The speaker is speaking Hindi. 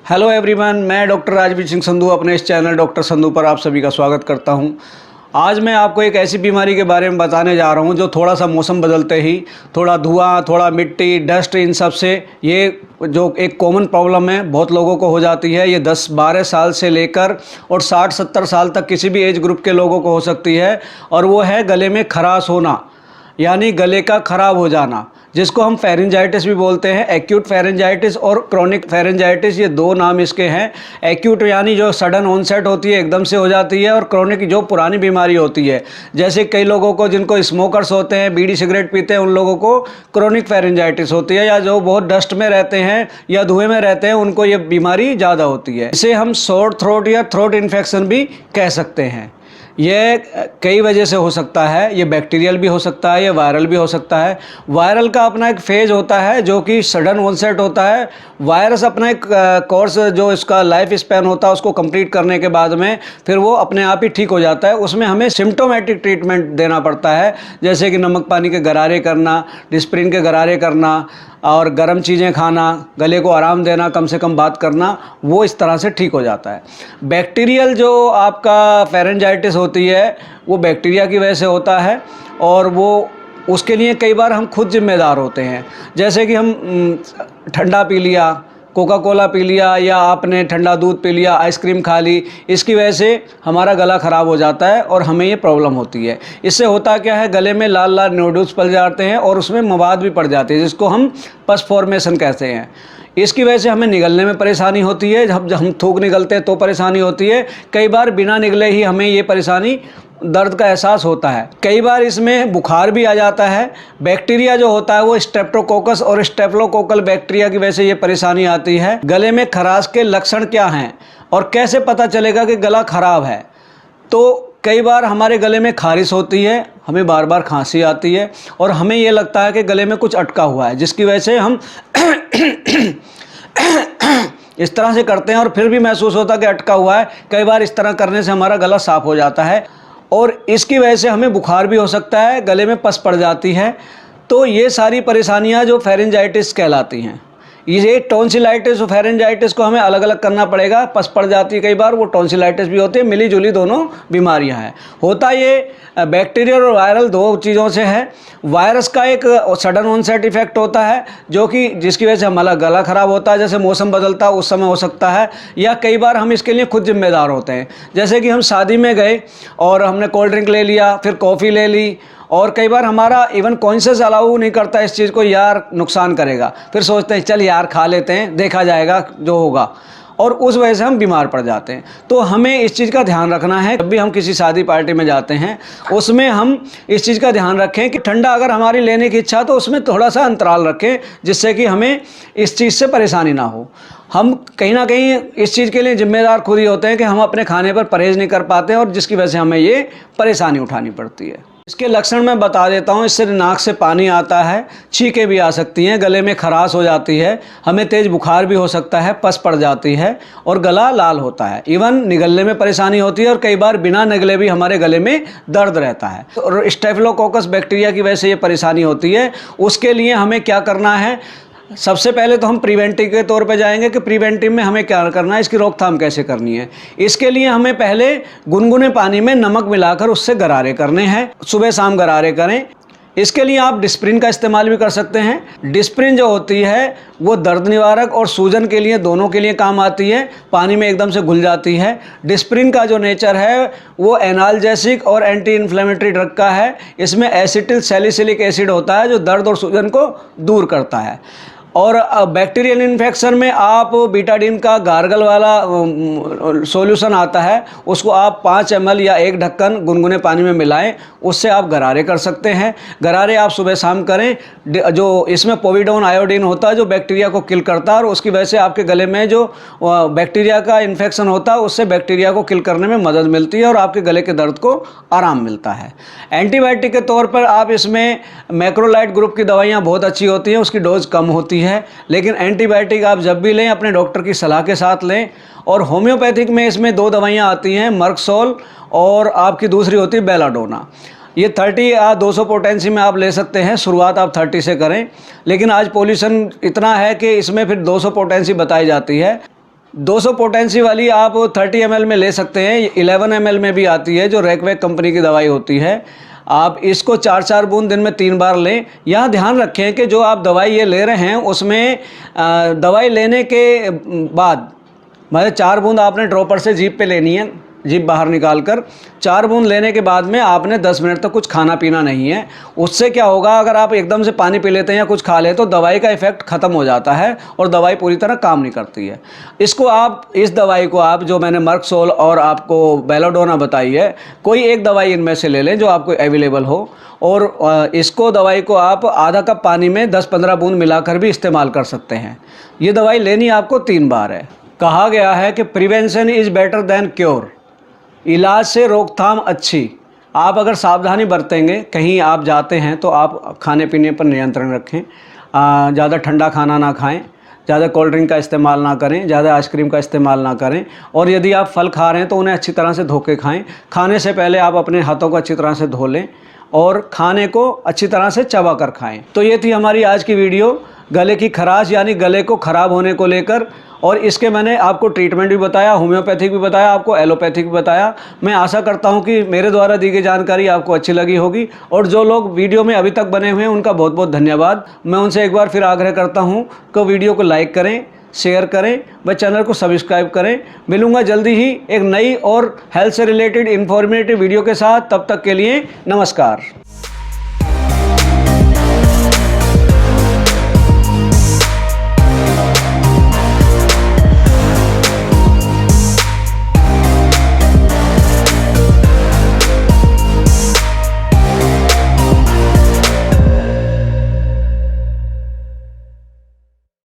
हेलो एवरीवन, मैं डॉक्टर राजवीर सिंह संधू अपने इस चैनल डॉक्टर संधू पर आप सभी का स्वागत करता हूं। आज मैं आपको एक ऐसी बीमारी के बारे में बताने जा रहा हूं जो थोड़ा सा मौसम बदलते ही थोड़ा धुआं, थोड़ा मिट्टी, डस्ट, इन सब से ये जो एक कॉमन प्रॉब्लम है बहुत लोगों को हो जाती है। ये 10-12 साल से लेकर और 60-70 साल तक किसी भी एज ग्रुप के लोगों को हो सकती है और वो है गले में खराश होना, यानी गले का खराब हो जाना, जिसको हम फेरेंजाइटिस भी बोलते हैं। एक्यूट फेरेंजाइटिस और क्रोनिक फेरेंजाइटिस, ये दो नाम इसके हैं। एक्यूट यानी जो सडन ऑनसेट होती है, एकदम से हो जाती है, और क्रोनिक जो पुरानी बीमारी होती है, जैसे कई लोगों को जिनको स्मोकर्स होते हैं, बीड़ी सिगरेट पीते हैं, उन लोगों को क्रोनिक फेरेंजाइटिस होती है, या जो बहुत डस्ट में रहते हैं या धुएं में रहते हैं उनको ये बीमारी ज़्यादा होती है। इसे हम सोर थ्रोट या थ्रोट इन्फेक्शन भी कह सकते हैं। ये कई वजह से हो सकता है, ये बैक्टीरियल भी हो सकता है, ये वायरल भी हो सकता है। वायरल का अपना एक फेज होता है जो कि सडन ऑनसेट होता है। वायरस अपना एक कोर्स जो इसका लाइफ स्पैन होता है उसको कंप्लीट करने के बाद में फिर वो अपने आप ही ठीक हो जाता है। उसमें हमें सिम्टोमेटिक ट्रीटमेंट देना पड़ता है, जैसे कि नमक पानी के गरारे करना, डिस्प्रिन के गरारे करना और गर्म चीज़ें खाना, गले को आराम देना, कम से कम बात करना, वो इस तरह से ठीक हो जाता है। बैक्टीरियल जो आपका फेरेंजाइटिस होती है वो बैक्टीरिया की वजह से होता है और वो उसके लिए कई बार हम खुद जिम्मेदार होते हैं। जैसे कि हम ठंडा पी लिया, कोका कोला पी लिया, या आपने ठंडा दूध पी लिया, आइसक्रीम खा ली, इसकी वजह से हमारा गला ख़राब हो जाता है और हमें ये प्रॉब्लम होती है। इससे होता क्या है, गले में लाल लाल नोड्यूल्स पड़ जाते हैं और उसमें मवाद भी पड़ जाते हैं, जिसको हम पस फॉर्मेशन कहते हैं। इसकी वजह से हमें निगलने में परेशानी होती है। जब हम थूक निगलते हैं तो परेशानी होती है। कई बार बिना निगले ही हमें ये परेशानी, दर्द का एहसास होता है। कई बार इसमें बुखार भी आ जाता है। बैक्टीरिया जो होता है वो स्ट्रेप्टोकोकस और स्टेफिलोकोकल बैक्टीरिया की वजह से ये परेशानी आती है। गले में खराश के लक्षण क्या हैं और कैसे पता चलेगा कि गला खराब है? तो कई बार हमारे गले में खारिश होती है, हमें बार बार खांसी आती है और हमें ये लगता है कि गले में कुछ अटका हुआ है, जिसकी वजह से हम इस तरह से करते हैं और फिर भी महसूस होता है कि अटका हुआ है। कई बार इस तरह करने से हमारा गला साफ़ हो जाता है और इसकी वजह से हमें बुखार भी हो सकता है, गले में पस पड़ जाती है। तो ये सारी परेशानियां जो फेरेंजाइटिस कहलाती हैं। ये टॉन्सिलाइटिस और फेरेंजाइटिस को हमें अलग अलग करना पड़ेगा। पस पड़ जाती है कई बार, वो टॉन्सिलाइटिस भी होती है। मिली जुली दोनों बीमारियां हैं। होता ये बैक्टीरियल और वायरल दो चीज़ों से है। वायरस का एक सडन ऑनसेट इफेक्ट होता है जो कि जिसकी वजह से हमारा गला ख़राब होता है, जैसे मौसम बदलता है उस समय हो सकता है, या कई बार हम इसके लिए खुद जिम्मेदार होते हैं। जैसे कि हम शादी में गए और हमने कोल्ड ड्रिंक ले लिया, फिर कॉफ़ी ले ली, और कई बार हमारा इवन कॉन्शियस अलाउ नहीं करता इस चीज़ को, यार नुकसान करेगा, फिर सोचते हैं चल यार खा लेते हैं, देखा जाएगा जो होगा, और उस वजह से हम बीमार पड़ जाते हैं। तो हमें इस चीज़ का ध्यान रखना है। जब भी हम किसी शादी पार्टी में जाते हैं उसमें हम इस चीज़ का ध्यान रखें कि ठंडा अगर हमारी लेने की इच्छा तो उसमें थोड़ा सा अंतराल रखें, जिससे कि हमें इस चीज़ से परेशानी ना हो। हम कहीं ना कहीं इस चीज़ के लिए जिम्मेदार खुद ही होते हैं कि हम अपने खाने पर परहेज़ नहीं कर पाते हैं और जिसकी वजह से हमें ये परेशानी उठानी पड़ती है। इसके लक्षण मैं बता देता हूँ। इससे नाक से पानी आता है, छींकें भी आ सकती हैं, गले में खराश हो जाती है, हमें तेज़ बुखार भी हो सकता है, पस पड़ जाती है और गला लाल होता है। इवन निगलने में परेशानी होती है और कई बार बिना निगले भी हमारे गले में दर्द रहता है। और स्टेफिलोकोकस बैक्टीरिया की वजह से ये परेशानी होती है। उसके लिए हमें क्या करना है? सबसे पहले तो हम प्रिवेंटिव के तौर पे जाएंगे कि प्रिवेंटिव में हमें क्या करना है, इसकी रोकथाम कैसे करनी है। इसके लिए हमें पहले गुनगुने पानी में नमक मिलाकर उससे गरारे करने हैं, सुबह शाम गरारे करें। इसके लिए आप डिस्प्रिन का इस्तेमाल भी कर सकते हैं। डिस्प्रिन जो होती है वो दर्द निवारक और सूजन के लिए, दोनों के लिए काम आती है। पानी में एकदम से घुल जाती है। डिस्प्रिन का जो नेचर है वो एनाल्जेसिक और एंटी इन्फ्लेमेटरी ड्रग का है। इसमें एसिटिल सैलिसिलिक एसिड होता है जो दर्द और सूजन को दूर करता है। और बैक्टीरियल इन्फेक्शन में आप बीटाडीन का गार्गल वाला सॉल्यूशन आता है, उसको आप 5 ml या 1 ढक्कन गुनगुने पानी में मिलाएं, उससे आप गरारे कर सकते हैं। गरारे आप सुबह शाम करें। जो इसमें पोविडोन आयोडीन होता है जो बैक्टीरिया को किल करता है और उसकी वजह से आपके गले में जो बैक्टीरिया का इन्फेक्शन होता है उससे बैक्टीरिया को किल करने में मदद मिलती है और आपके गले के दर्द को आराम मिलता है। एंटीबायोटिक के तौर पर आप इसमें मैक्रोलाइड ग्रुप की दवाइयाँ बहुत अच्छी होती हैं, उसकी डोज कम होती है, लेकिन एंटीबायोटिक आप जब भी लें अपने डॉक्टर की सलाह के साथ लें। और होम्योपैथिक में इसमें 2 दवाइयाँ आती हैं, मर्कसोल और आपकी दूसरी होती है बेलाडोना। ये 30 या 200 पोटेंसी में आप ले सकते हैं। शुरुआत आप 30 से करें, लेकिन आज पॉल्यूशन इतना है कि इसमें फिर 200 पोटेंसी बताई जाती है। 200 पोटेंसी वाली आप 30 ml में ले सकते हैं, 11 ml में भी आती है जो रैकवेक कंपनी की दवाई होती है। आप इसको 4-4 बूंद दिन में 3 बार लें। यहाँ ध्यान रखें कि जो आप दवाई ये ले रहे हैं उसमें दवाई लेने के बाद मतलब 4 बूंद आपने ड्रॉपर से जीभ पे लेनी है, जीभ बाहर निकाल कर 4 बूंद लेने के बाद में आपने 10 मिनट तक कुछ खाना पीना नहीं है। उससे क्या होगा, अगर आप एकदम से पानी पी लेते हैं या कुछ खा लें तो दवाई का इफ़ेक्ट ख़त्म हो जाता है और दवाई पूरी तरह काम नहीं करती है। इसको आप, इस दवाई को आप, जो मैंने मर्कसोल और आपको बेलाडोना बताई है, कोई एक दवाई इनमें से ले लें जो आपको अवेलेबल हो, और इसको दवाई को आप आधा कप पानी में 10-15 बूंद मिलाकर भी इस्तेमाल कर सकते हैं। ये दवाई लेनी आपको 3 बार है। कहा गया है कि prevention is better than cure, इलाज से रोकथाम अच्छी। आप अगर सावधानी बरतेंगे, कहीं आप जाते हैं तो आप खाने पीने पर नियंत्रण रखें, ज़्यादा ठंडा खाना ना खाएं, ज़्यादा कोल्ड ड्रिंक का इस्तेमाल ना करें, ज़्यादा आइसक्रीम का इस्तेमाल ना करें, और यदि आप फल खा रहे हैं तो उन्हें अच्छी तरह से धो के खाएँ। खाने से पहले आप अपने हाथों को अच्छी तरह से धो लें और खाने को अच्छी तरह से चबा कर खाएँ। तो ये थी हमारी आज की वीडियो गले की खराश यानी गले को ख़राब होने को लेकर, और इसके मैंने आपको ट्रीटमेंट भी बताया, होम्योपैथिक भी बताया, आपको एलोपैथिक भी बताया। मैं आशा करता हूं कि मेरे द्वारा दी गई जानकारी आपको अच्छी लगी होगी, और जो लोग वीडियो में अभी तक बने हुए हैं उनका बहुत बहुत धन्यवाद। मैं उनसे एक बार फिर आग्रह करता हूं कि वीडियो को लाइक करें, शेयर करें व चैनल को सब्सक्राइब करें। मिलूंगा जल्दी ही एक नई और हेल्थ से रिलेटेड इन्फॉर्मेटिव वीडियो के साथ। तब तक के लिए नमस्कार।